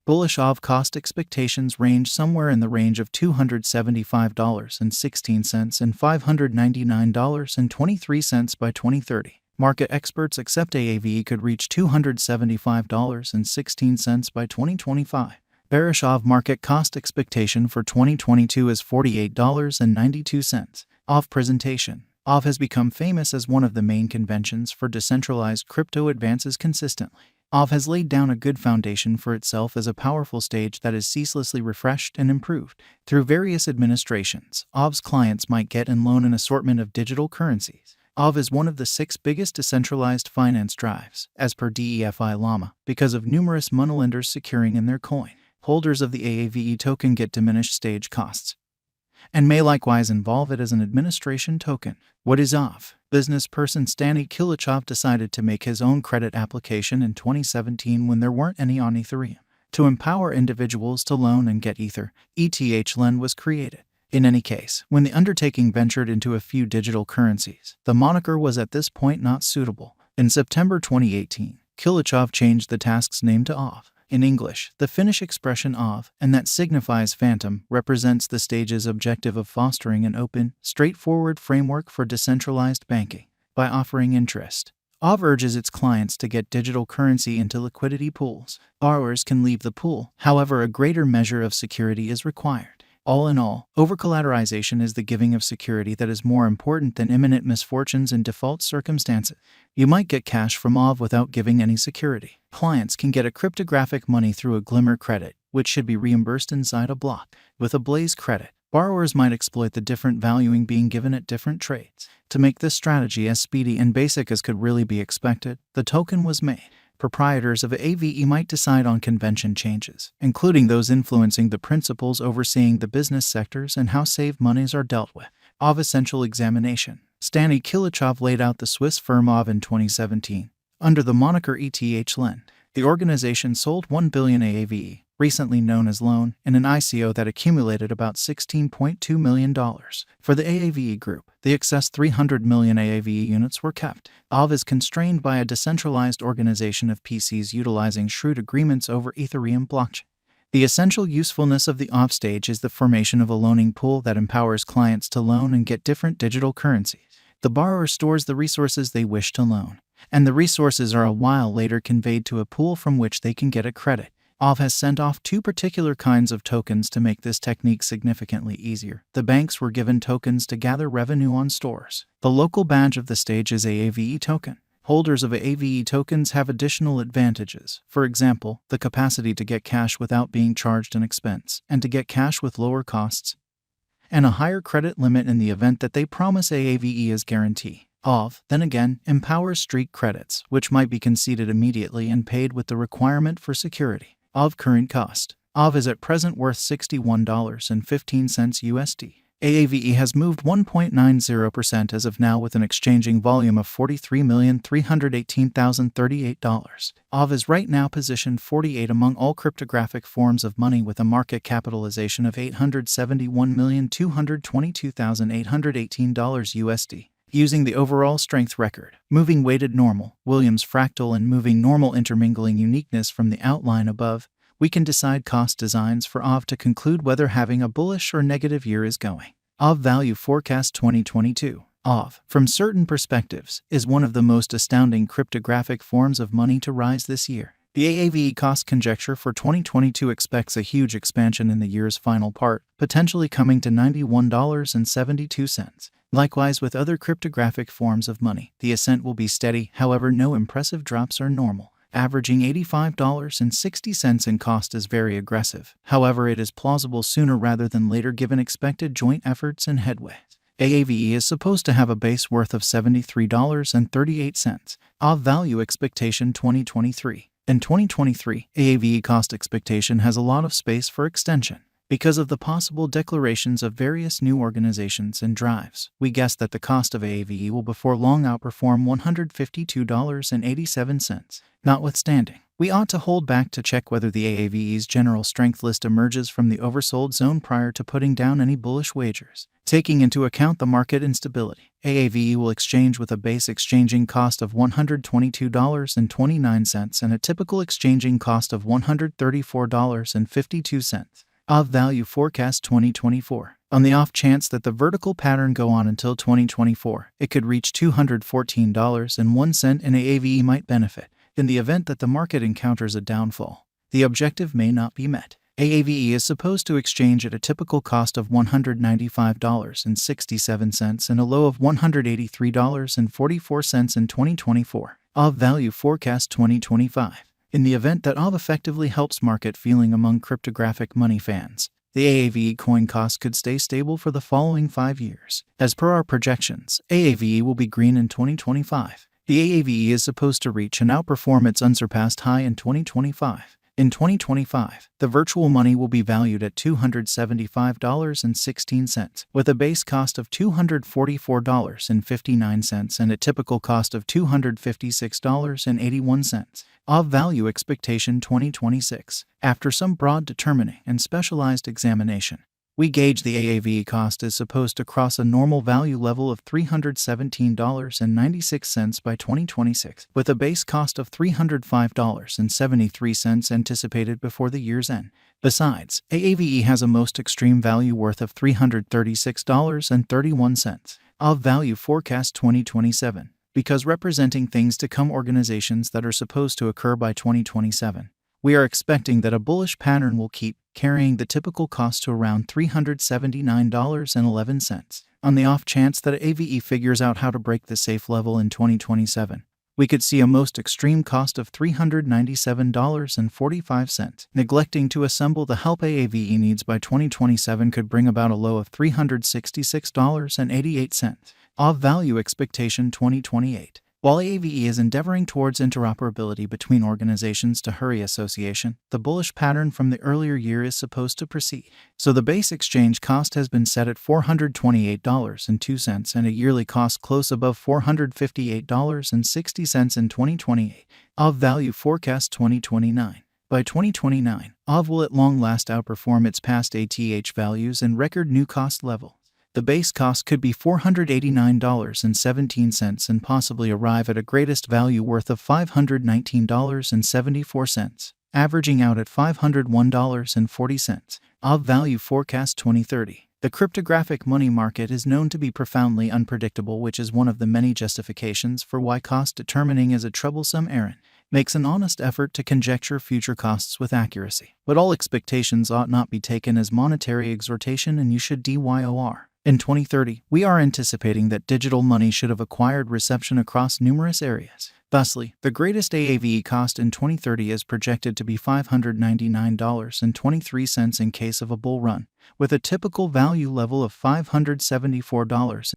Bullish Aave cost expectations range somewhere in the range of $275.16 and $599.23 by 2030. Market experts accept Aave could reach $275.16 by 2025. Bearish Aave market cost expectation for 2022 is $48.92. Aave presentation. Aave has become famous as one of the main conventions for decentralized crypto advances consistently. Aave has laid down a good foundation for itself as a powerful stage that is ceaselessly refreshed and improved. Through various administrations, Aave's clients might get and loan an assortment of digital currencies. Aave is one of the 6 biggest decentralized finance drives, as per DeFi Llama, because of numerous moneylenders securing in their coin. Holders of the Aave token get diminished stage costs, and may likewise involve it as an administration token. What is Aave? Business person Stani Kilichov decided to make his own credit application in 2017 when there weren't any on Ethereum. To empower individuals to loan and get Ether, ETH was created. In any case, when the undertaking ventured into a few digital currencies, the moniker was at this point not suitable. In September 2018, Kilichov changed the task's name to Aave. In English, the Finnish expression Aave, and that signifies phantom, represents the stage's objective of fostering an open, straightforward framework for decentralized banking. By offering interest, Aave urges its clients to get digital currency into liquidity pools. Borrowers can leave the pool, however, a greater measure of security is required. All in all, over-collateralization is the giving of security that is more important than imminent misfortunes in default circumstances. You might get cash from Aave without giving any security. Clients can get a cryptographic money through a Glimmer credit, which should be reimbursed inside a block. With a Blaze credit, borrowers might exploit the different valuing being given at different trades. To make this strategy as speedy and basic as could really be expected, the token was made. Proprietors of Aave might decide on convention changes, including those influencing the principles overseeing the business sectors and how saved monies are dealt with. Aave Essential Examination. Stani Kilichov laid out the Swiss firm Aave in 2017. Under the moniker ETH, the organization sold 1 billion Aave, recently known as loan, in an ICO that accumulated about $16.2 million. For the Aave group, the excess 300 million Aave units were kept. Aave is constrained by a decentralized organization of PCs utilizing shrewd agreements over Ethereum blockchain. The essential usefulness of the Aave stage is the formation of a loaning pool that empowers clients to loan and get different digital currencies. The borrower stores the resources they wish to loan, and the resources are a while later conveyed to a pool from which they can get a credit. Aave has sent off 2 particular kinds of tokens to make this technique significantly easier. The banks were given tokens to gather revenue on stores. The local badge of the stage is Aave token. Holders of Aave tokens have additional advantages. For example, the capacity to get cash without being charged an expense, and to get cash with lower costs, and a higher credit limit in the event that they promise Aave as guarantee. Aave, then again, empowers street credits, which might be conceded immediately and paid with the requirement for security. Aave current cost. Aave is at present worth $61.15 USD. Aave has moved 1.90% as of now with an exchanging volume of $43,318,038. Aave is right now positioned 48 among all cryptographic forms of money with a market capitalization of $871,222,818 USD. Using the overall strength record, moving weighted normal, Williams fractal and moving normal intermingling uniqueness from the outline above, we can decide cost designs for Aave to conclude whether having a bullish or negative year is going. Aave Value Forecast 2022. Aave, from certain perspectives, is one of the most astounding cryptographic forms of money to rise this year. The Aave cost conjecture for 2022 expects a huge expansion in the year's final part, potentially coming to $91.72. Likewise with other cryptographic forms of money, the ascent will be steady, however no impressive drops are normal. Averaging $85.60 in cost is very aggressive, however it is plausible sooner rather than later given expected joint efforts and headways. Aave is supposed to have a base worth of $73.38. Aave Value Expectation 2023. In 2023, Aave cost expectation has a lot of space for extension. Because of the possible declarations of various new organizations and drives, we guess that the cost of Aave will before long outperform $152.87. Notwithstanding, We ought to hold back to check whether the Aave's general strength list emerges from the oversold zone prior to putting down any bullish wagers. Taking into account the market instability, Aave will exchange with a base exchanging cost of $122.29 and a typical exchanging cost of $134.52. Aave Value Forecast 2024. On the off chance that the vertical pattern go on until 2024, it could reach $214.01 and Aave might benefit. In the event that the market encounters a downfall, the objective may not be met. Aave is supposed to exchange at a typical cost of $195.67 and a low of $183.44 in 2024. Aave Value Forecast 2025. In the event that Aave effectively helps market feeling among cryptographic money fans, the Aave coin cost could stay stable for the following 5 years. As per our projections, Aave will be green in 2025. The Aave is supposed to reach and outperform its unsurpassed high in 2025. In 2025, the virtual money will be valued at $275.16, with a base cost of $244.59 and a typical cost of $256.81. Aave Value Expectation 2026. After some broad determining and specialized examination, we gauge the Aave cost is supposed to cross a normal value level of $317.96 by 2026, with a base cost of $305.73 anticipated before the year's end. Besides, Aave has a most extreme value worth of $336.31. Aave Value Forecast 2027. Because representing things to come organizations that are supposed to occur by 2027, we are expecting that a bullish pattern will keep carrying the typical cost to around $379.11. On the off chance that Aave figures out how to break the safe level in 2027, we could see a most extreme cost of $397.45. Neglecting to assemble the help Aave needs by 2027 could bring about a low of $366.88. Aave Value Expectation 2028. While Aave is endeavoring towards interoperability between organizations to hurry association, the bullish pattern from the earlier year is supposed to proceed. So the base exchange cost has been set at $428.02 and a yearly cost close above $458.60 in 2028. Aave Value Forecast 2029. By 2029, Aave will at long last outperform its past ATH values and record new cost level. The base cost could be $489.17 and possibly arrive at a greatest value worth of $519.74, averaging out at $501.40. Aave Value Forecast 2030. The cryptographic money market is known to be profoundly unpredictable, which is one of the many justifications for why cost determining is a troublesome errand. Makes an honest effort to conjecture future costs with accuracy. But all expectations ought not be taken as monetary exhortation, and you should DYOR. In 2030, we are anticipating that digital money should have acquired reception across numerous areas. Thusly, the greatest Aave cost in 2030 is projected to be $599.23 in case of a bull run, with a typical value level of $574.00